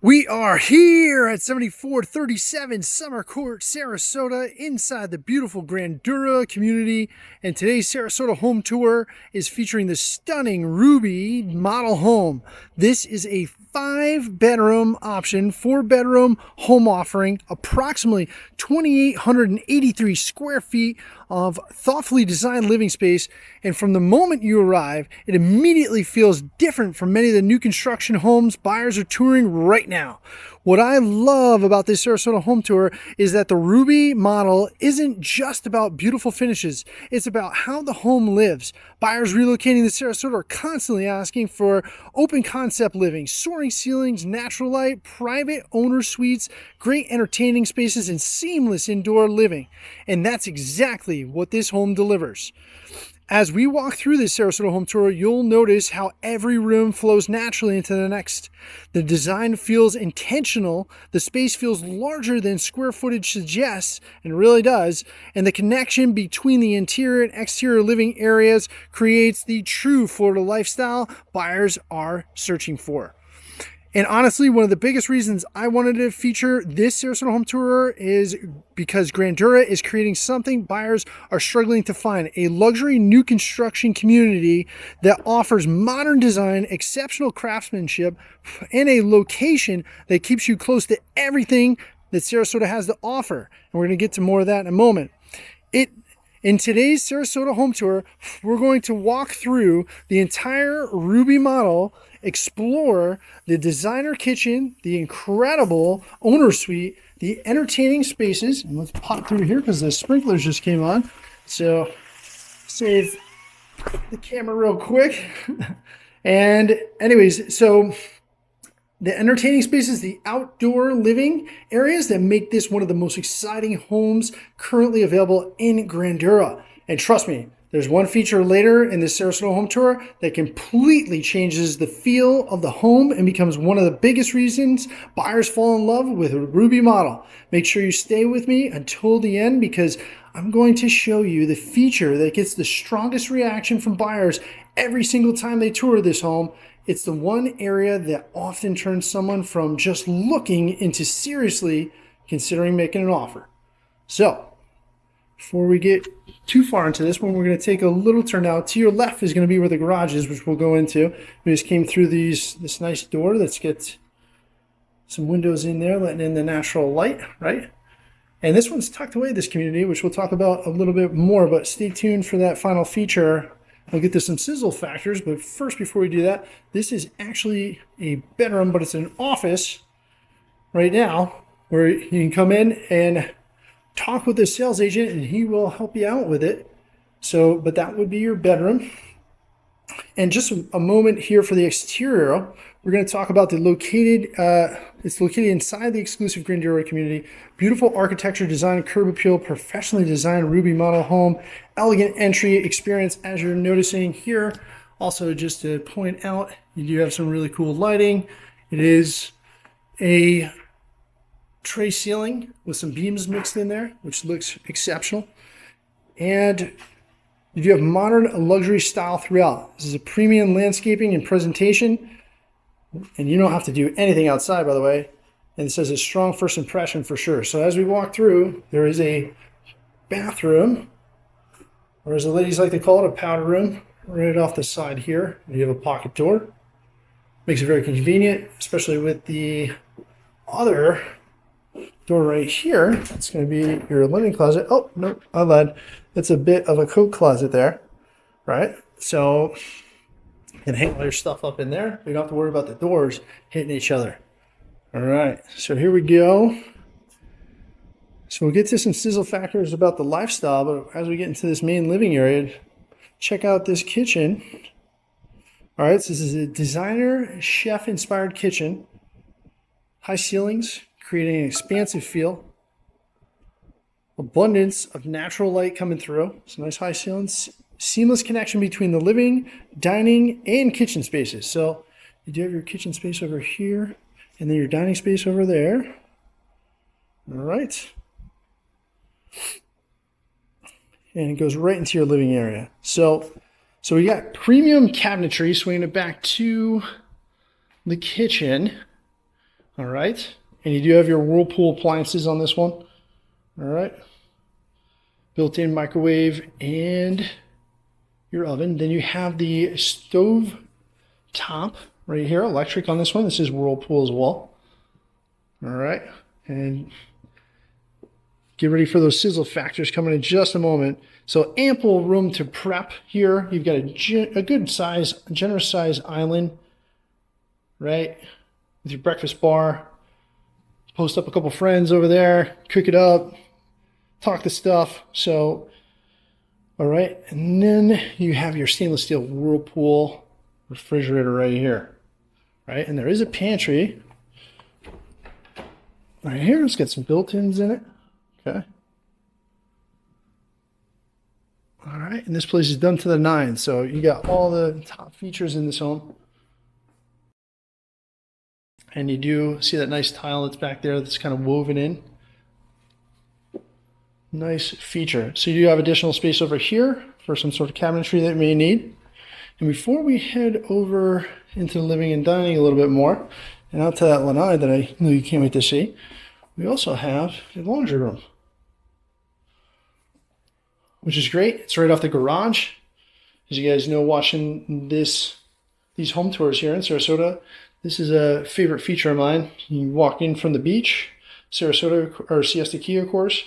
We are here at 7437 Summer Court, Sarasota, inside the beautiful Grandura community. And today's Sarasota home tour is featuring the stunning Ruby model home. This is a 5-bedroom option, 4-bedroom home offering, approximately 2,883 square feet of thoughtfully designed living space. And from the moment you arrive, it immediately feels different from many of the new construction homes buyers are touring right now. What I love about this Sarasota home tour is that the Ruby model isn't just about beautiful finishes. It's about how the home lives. Buyers relocating to Sarasota are constantly asking for open concept living, soaring ceilings, natural light, private owner suites, great entertaining spaces, and seamless indoor living. And that's exactly what this home delivers. As we walk through this Sarasota home tour, you'll notice how every room flows naturally into the next. The design feels intentional, the space feels larger than square footage suggests, and really does, and the connection between the interior and exterior living areas creates the true Florida lifestyle buyers are searching for. And honestly, one of the biggest reasons I wanted to feature this Sarasota home tour is because Grandura is creating something buyers are struggling to find: a luxury new construction community that offers modern design, exceptional craftsmanship, and a location that keeps you close to everything that Sarasota has to offer. And we're going to get to more of that in a moment. In today's Sarasota home tour, we're going to walk through the entire Ruby model, explore the designer kitchen, the incredible owner suite, the entertaining spaces. And let's pop through here because the sprinklers just came on. So save the camera real quick. And anyways, so the entertaining spaces, the outdoor living areas that make this one of the most exciting homes currently available in Grandura. And trust me, there's one feature later in this Sarasota home tour that completely changes the feel of the home and becomes one of the biggest reasons buyers fall in love with a Ruby model. Make sure you stay with me until the end because I'm going to show you the feature that gets the strongest reaction from buyers every single time they tour this home. It's the one area that often turns someone from just looking into seriously considering making an offer. So, before we get too far into this one, we're going to take a little turn out. To your left is going to be where the garage is, which we'll go into. We just came through this nice door. Let's get some windows in there, letting in the natural light, right? And this one's tucked away, this community, which we'll talk about a little bit more, but stay tuned for that final feature. We'll get to some sizzle factors, but first, before we do that, this is actually a bedroom, but it's an office right now where you can come in and talk with the sales agent and he will help you out with it. So, but that would be your bedroom. And just a moment here for the exterior. We're going to talk about it's located inside the exclusive Grandura community. Beautiful architecture, design, curb appeal, professionally designed Ruby model home, elegant entry experience as you're noticing here. Also, just to point out, you do have some really cool lighting. It is a tray ceiling with some beams mixed in there, which looks exceptional. And you do have modern luxury style throughout. This is a premium landscaping and presentation. And you don't have to do anything outside, by the way. And it says a strong first impression for sure. So as we walk through, there is a bathroom, or as the ladies like to call it, a powder room, right off the side here. You have a pocket door. Makes it very convenient, especially with the other door right here. It's going to be your linen closet. Oh, no, I lied. It's a bit of a coat closet there, right? So you can hang all your stuff up in there. You don't have to worry about the doors hitting each other. All right, so here we go. So we'll get to some sizzle factors about the lifestyle, but as we get into this main living area, check out this kitchen. All right, so this is a designer chef-inspired kitchen. High ceilings, creating an expansive feel. Abundance of natural light coming through. Some nice high ceilings. Seamless connection between the living, dining, and kitchen spaces. So you do have your kitchen space over here, and then your dining space over there. All right. And it goes right into your living area. So we got premium cabinetry, swinging it back to the kitchen. All right. And you do have your Whirlpool appliances on this one. All right. Built-in microwave and your oven. Then you have the stove top right here, electric on this one. This is Whirlpool as well. All right. And get ready for those sizzle factors coming in just a moment. So ample room to prep here. You've got a good size, generous size island, right? With your breakfast bar. Post up a couple friends over there, cook it up, talk the stuff. So, all right. And then you have your stainless steel Whirlpool refrigerator right here, right? And there is a pantry right here. It's got some built-ins in it. Okay. All right. And this place is done to the nines. So you got all the top features in this home. And you do see that nice tile that's back there that's kind of woven in. Nice feature. So you do have additional space over here for some sort of cabinetry that you may need. And before we head over into the living and dining a little bit more, and out to that lanai that I know you can't wait to see, we also have a laundry room, which is great. It's right off the garage. As you guys know, watching these home tours here in Sarasota, this is a favorite feature of mine. You walk in from the beach, Sarasota or Siesta Key, of course,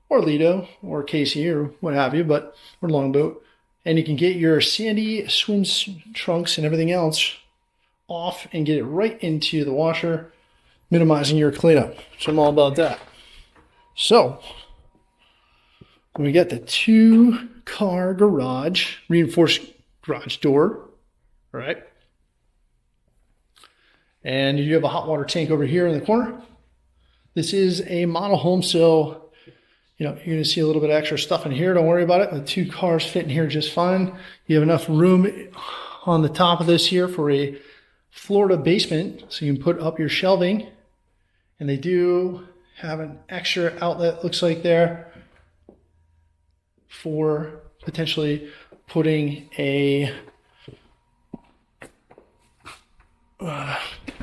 or Lido or Casey or what have you, or Longboat, and you can get your sandy swim trunks and everything else off and get it right into the washer, minimizing your cleanup. So I'm all about that. So we got the 2-car garage, reinforced garage door, right? And you have a hot water tank over here in the corner. This is a model home, so you're going to see a little bit of extra stuff in here. Don't worry about it. The 2 cars fit in here just fine. You have enough room on the top of this here for a Florida basement, so you can put up your shelving. And they do have an extra outlet, looks like there, for potentially putting a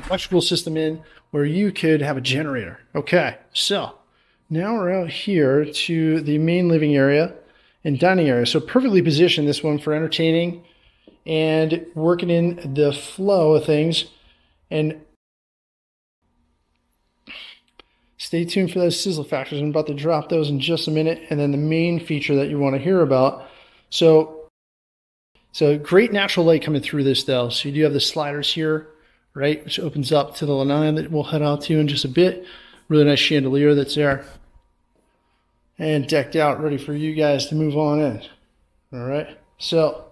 electrical system in where you could have a generator. Okay, so now we're out here to the main living area and dining area. So perfectly positioned, this one, for entertaining and working in the flow of things. And stay tuned for those sizzle factors. I'm about to drop those in just a minute. And then the main feature that you want to hear about. So great natural light coming through this though. So you do have the sliders here, right, which opens up to the lanai that we'll head out to in just a bit. Really nice chandelier that's there. And decked out, ready for you guys to move on in. All right. So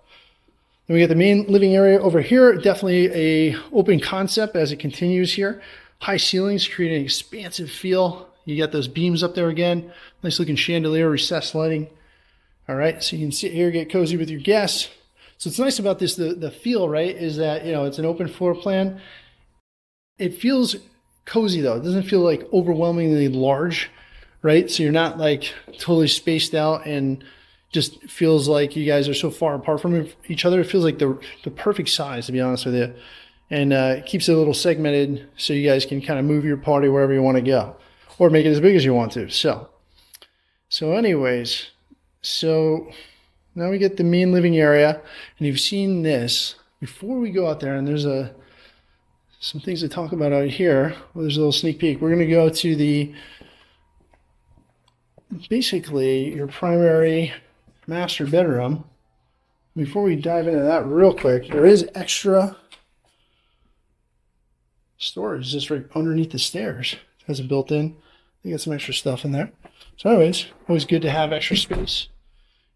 then we get the main living area over here. Definitely a open concept as it continues here. High ceilings create an expansive feel. You got those beams up there again. Nice looking chandelier, recessed lighting. All right. So you can sit here, get cozy with your guests. So what's nice about this, the feel, right, is that, it's an open floor plan. It feels cozy though. It doesn't feel like overwhelmingly large, right? So you're not like totally spaced out and just feels like you guys are so far apart from each other. It feels like the perfect size, to be honest with you. And it keeps it a little segmented so you guys can kind of move your party wherever you want to go or make it as big as you want to. So anyways, now we get the main living area, and you've seen this. Before we go out there, and there's some things to talk about out here. Well, there's a little sneak peek. We're going to go to basically your primary master bedroom. Before we dive into that real quick, there is extra storage just right underneath the stairs. It has a built-in. They got some extra stuff in there. So anyways, always good to have extra space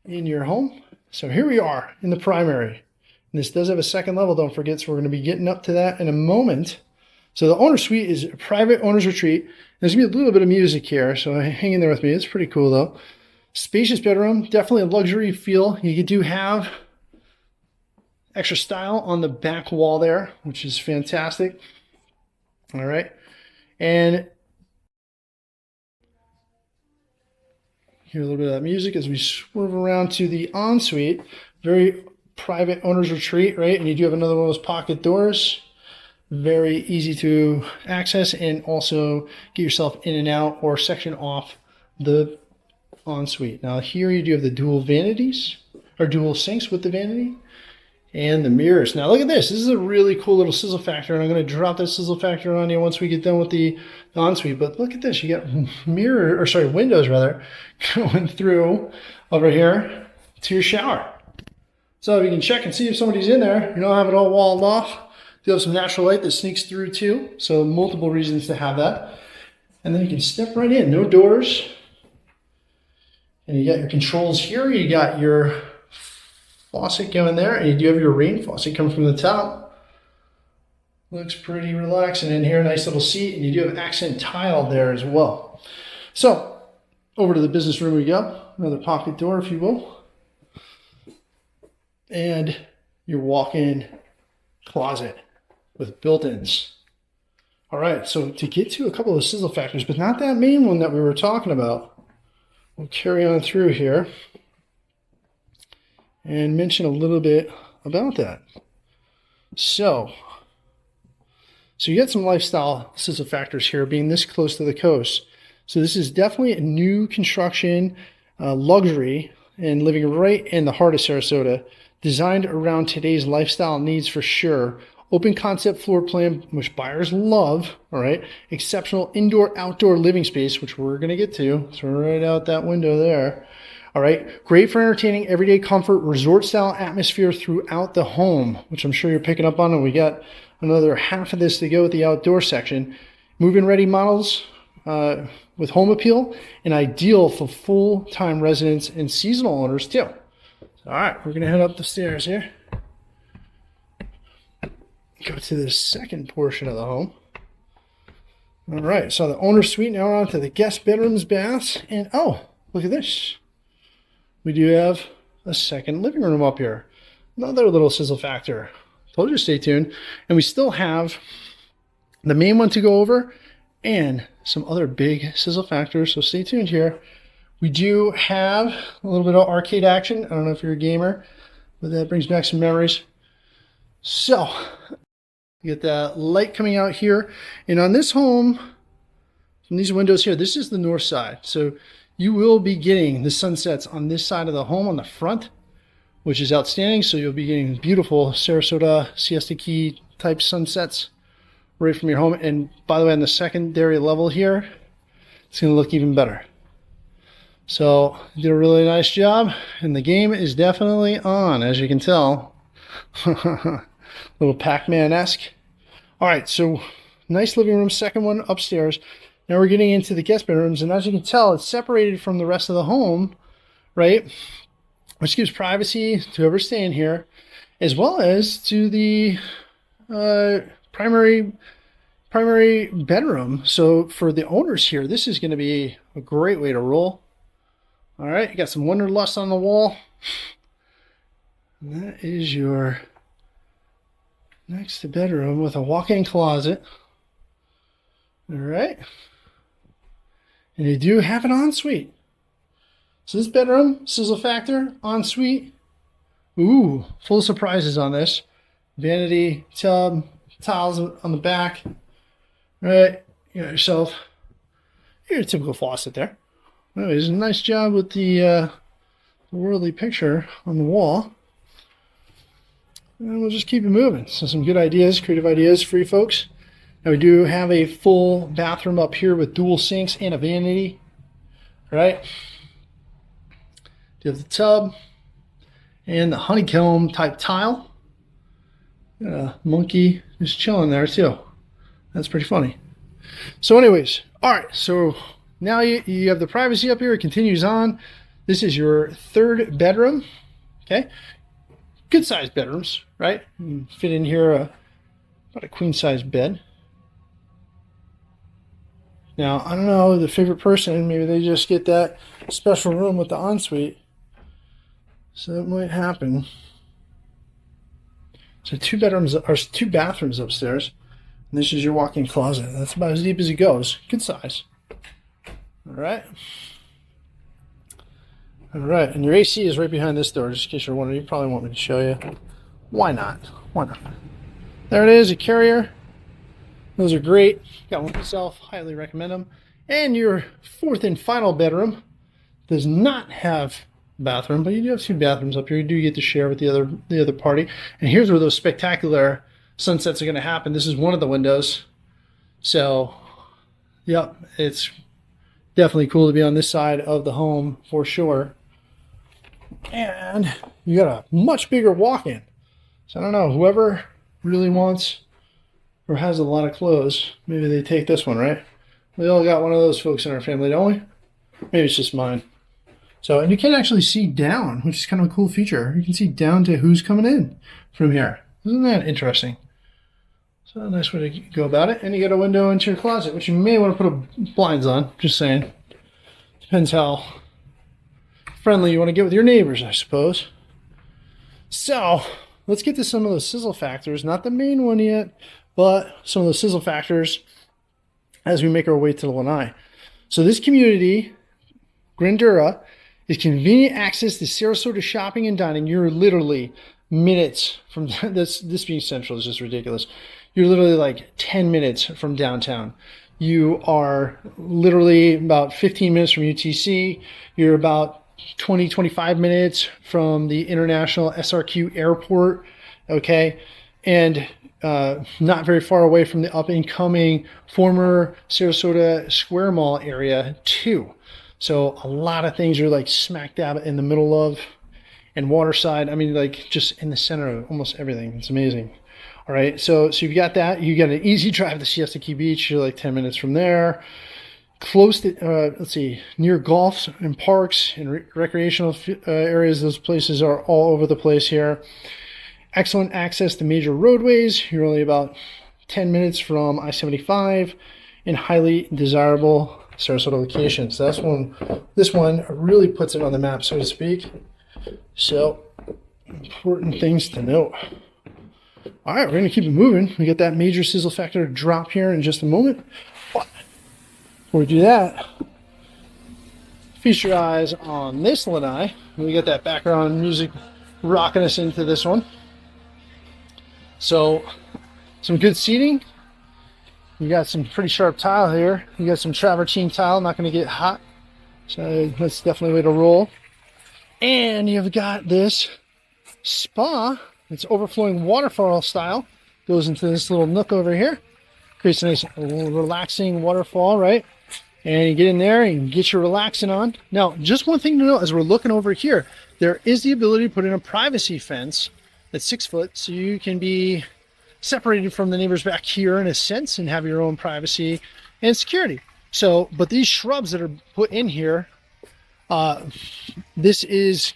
in your home. So here we are in the primary. And this does have a second level, don't forget, so we're going to be getting up to that in a moment. So the owner suite is a private owner's retreat. There's going to be a little bit of music here, so hang in there with me. It's pretty cool though. Spacious bedroom, definitely a luxury feel. You do have extra style on the back wall there, which is fantastic. All right. And hear a little bit of that music as we swerve around to the ensuite. Very private owner's retreat, right? And you do have another one of those pocket doors. Very easy to access and also get yourself in and out or section off the ensuite. Now here you do have the dual vanities or dual sinks with the vanity and the mirrors. Now look at this. This is a really cool little sizzle factor, and I'm going to drop that sizzle factor on you once we get done with the ensuite. But look at this. You got windows rather, going through over here to your shower. So you can check and see if somebody's in there. You don't have it all walled off. You have some natural light that sneaks through too. So multiple reasons to have that. And then you can step right in. No doors. And you got your controls here. You got your faucet going there. And you do have your rain faucet coming from the top. Looks pretty relaxing in here. Nice little seat. And you do have accent tile there as well. So over to the business room we go. Another pocket door, if you will. And your walk-in closet with built-ins. All right, so to get to a couple of sizzle factors, but not that main one that we were talking about, we'll carry on through here and mention a little bit about that. So you get some lifestyle sizzle factors here being this close to the coast. So this is definitely a new construction luxury and living right in the heart of Sarasota, designed around today's lifestyle needs for sure. Open concept floor plan, which buyers love, all right? Exceptional indoor-outdoor living space, which we're going to get to. So right out that window there, all right? Great for entertaining, everyday comfort, resort-style atmosphere throughout the home, which I'm sure you're picking up on, and we got another half of this to go with the outdoor section. Move-in ready models with home appeal, and ideal for full-time residents and seasonal owners too. All right, we're going to head up the stairs here. Go to the second portion of the home. All right, so the owner's suite, now we're on to the guest bedrooms, baths, and oh, look at this. We do have a second living room up here. Another little sizzle factor. Told you, stay tuned. And we still have the main one to go over and some other big sizzle factors, so stay tuned here. We do have a little bit of arcade action. I don't know if you're a gamer, but that brings back some memories. So, you get that light coming out here. And on this home, from these windows here, this is the north side. So you will be getting the sunsets on this side of the home on the front, which is outstanding. So you'll be getting beautiful Sarasota Siesta Key type sunsets right from your home. And by the way, on the secondary level here, it's going to look even better. So you did a really nice job, and the game is definitely on, as you can tell. Little Pac-Man-esque. All right, so nice living room, second one upstairs. Now we're getting into the guest bedrooms, and as you can tell, it's separated from the rest of the home, right? Which gives privacy to whoever's staying here, as well as to the primary bedroom. So for the owners here, this is going to be a great way to roll. All right, you got some Wanderlust on the wall. And that is your next bedroom with a walk-in closet. All right. And you do have an ensuite. So this bedroom, sizzle factor, ensuite. Ooh, full of surprises on this. Vanity, tub, tiles on the back. All right, you got yourself your typical faucet there. Anyways, a nice job with the worldly picture on the wall. And we'll just keep it moving. So some good ideas, creative ideas for you folks. Now we do have a full bathroom up here with dual sinks and a vanity. All right. You have the tub and the honeycomb type tile. Got a monkey just chilling there too. That's pretty funny. So anyways, all right. So now you have the privacy up here. It continues on. This is your third bedroom. Okay. Good sized bedrooms, right? You can fit in here about a queen size bed. Now, I don't know, the favorite person, maybe they just get that special room with the ensuite. So that might happen. So two bathrooms upstairs. And this is your walk-in closet. That's about as deep as it goes. Good size. All right. All right, and your AC is right behind this door, just in case you're wondering. You probably want me to show you. Why not? Why not? There it is, a carrier. Those are great. Got one myself, highly recommend them. And your fourth and final bedroom does not have a bathroom, but you do have 2 bathrooms up here. You do get to share with the other party. And here's where those spectacular sunsets are going to happen. This is one of the windows. So, yep, it's definitely cool to be on this side of the home for sure. And you got a much bigger walk-in. So I don't know, whoever really wants or has a lot of clothes, maybe they take this one, right? We all got one of those folks in our family, don't we? Maybe it's just mine. So, and you can actually see down, which is kind of a cool feature. You can see down to who's coming in from here. Isn't that interesting? So a nice way to go about it. And you got a window into your closet, which you may want to put blinds on. Just saying. Depends how friendly you want to get with your neighbors, I suppose. So let's get to some of those sizzle factors. Not the main one yet, but some of those sizzle factors as we make our way to the lanai. So this community, Grandura, is convenient access to Sarasota shopping and dining. You're literally minutes from this being central is just ridiculous. You're literally like 10 minutes from downtown. You are literally about 15 minutes from UTC. You're about 25 minutes from the International SRQ Airport, okay? And not very far away from the up-and-coming former Sarasota Square Mall area, too. So a lot of things are like smack dab in the middle of, and Waterside, I mean, like just in the center of almost everything. It's amazing. All right, so you've got that. You got an easy drive to Siesta Key Beach. You're like 10 minutes from there. Close to, let's see, near golfs and parks and recreational areas. Those places are all over the place here. Excellent access to major roadways. You're only about 10 minutes from I-75 in highly desirable Sarasota locations. That's one. This one really puts it on the map, so to speak. So, important things to note. All right, we're going to keep it moving. We get that major sizzle factor drop here in just a moment. But before we do that, feast your eyes on this lanai. We got that background music rocking us into this one. So, some good seating. You got some pretty sharp tile here. You got some travertine tile, not going to get hot. So that's definitely a way to roll. And you've got this spa. It's overflowing waterfall style. Goes into this little nook over here. Creates a nice relaxing waterfall, right? And you get in there and get your relaxing on. Now, just one thing to note as we're looking over here, there is the ability to put in a privacy fence that's 6 foot, so you can be separated from the neighbors back here in a sense and have your own privacy and security. So, but these shrubs that are put in here, these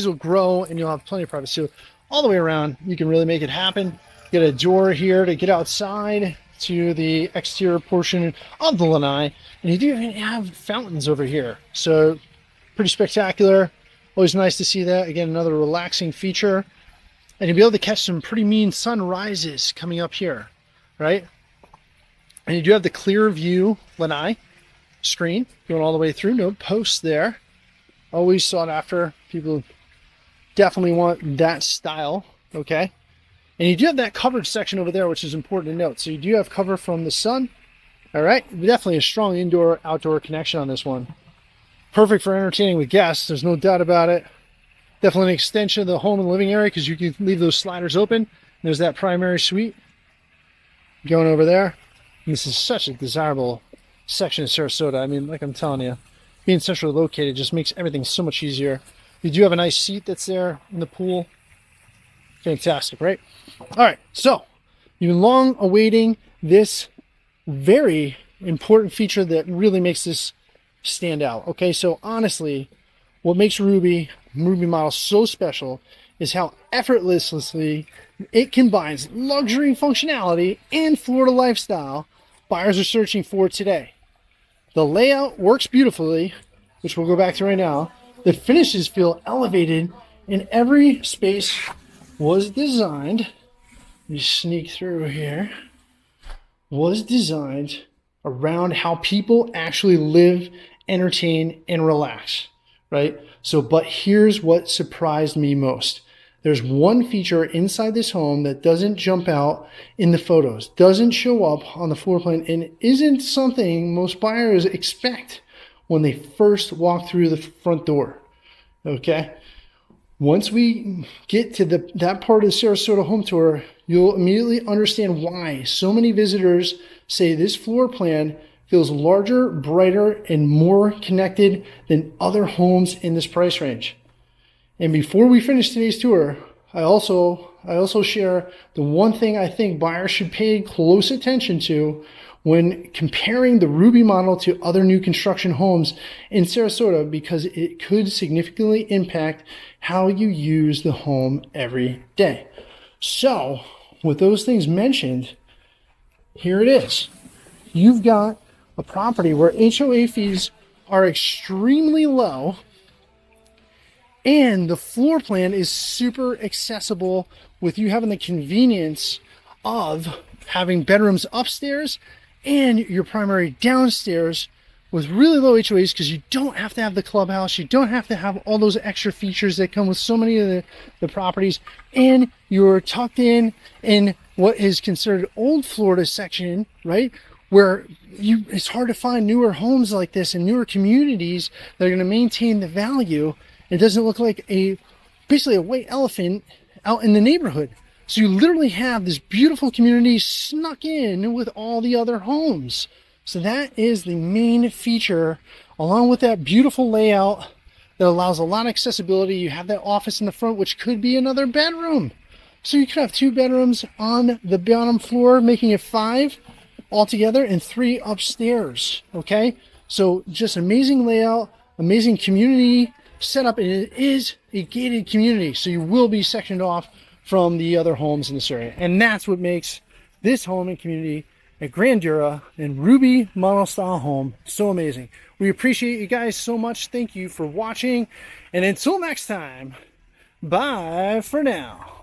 will grow and you'll have plenty of privacy. So all the way around, you can really make it happen. Get a door here to get outside to the exterior portion of the lanai, and you do even have fountains over here. So pretty spectacular. Always nice to see that. Again, another relaxing feature. And you'll be able to catch some pretty mean sunrises coming up here, right? And you do have the clear view lanai screen going all the way through. No posts there. Always sought after. People definitely want that style, okay? And you do have that coverage section over there, which is important to note. So you do have cover from the sun, all right? Definitely a strong indoor-outdoor connection on this one. Perfect for entertaining with guests. There's no doubt about it. Definitely an extension of the home and living area because you can leave those sliders open. There's that primary suite going over there. And this is such a desirable section of Sarasota. I mean, like I'm telling you, being centrally located just makes everything so much easier. You do have a nice seat that's there in the pool. Fantastic, right? All right, so you've been long awaiting this very important feature that really makes this stand out. Okay, so honestly, what makes Ruby model so special is how effortlessly it combines luxury functionality and Florida lifestyle buyers are searching for today. The layout works beautifully, which we'll go back to right now. The finishes feel elevated, and every space was designed, let me sneak through here, was designed around how people actually live, entertain, and relax, right? So, but here's what surprised me most. There's one feature inside this home that doesn't jump out in the photos, doesn't show up on the floor plan, and isn't something most buyers expect when they first walk through the front door. Okay? Once we get to that part of the Sarasota home tour, you'll immediately understand why so many visitors say this floor plan feels larger, brighter, and more connected than other homes in this price range. And before we finish today's tour, I also share the one thing I think buyers should pay close attention to when comparing the Ruby model to other new construction homes in Sarasota, because it could significantly impact how you use the home every day. So, with those things mentioned, here it is. You've got a property where HOA fees are extremely low, and the floor plan is super accessible, with you having the convenience of having bedrooms upstairs and your primary downstairs with really low HOAs, because you don't have to have the clubhouse, you don't have to have all those extra features that come with so many of the properties, and you're tucked in what is considered old Florida section, right? Where it's hard to find newer homes like this in newer communities that are going to maintain the value. It doesn't look like basically a white elephant out in the neighborhood. So you literally have this beautiful community snuck in with all the other homes. So that is the main feature, along with that beautiful layout that allows a lot of accessibility. You have that office in the front, which could be another bedroom. So you could have 2 bedrooms on the bottom floor, making it 5 altogether, and 3 upstairs. Okay, so just amazing layout, amazing community setup, and it is a gated community, so you will be sectioned off from the other homes in this area. And that's what makes this home and community at Grandura and Ruby model style home so amazing. We appreciate you guys so much. Thank you for watching, and until next time, bye for now.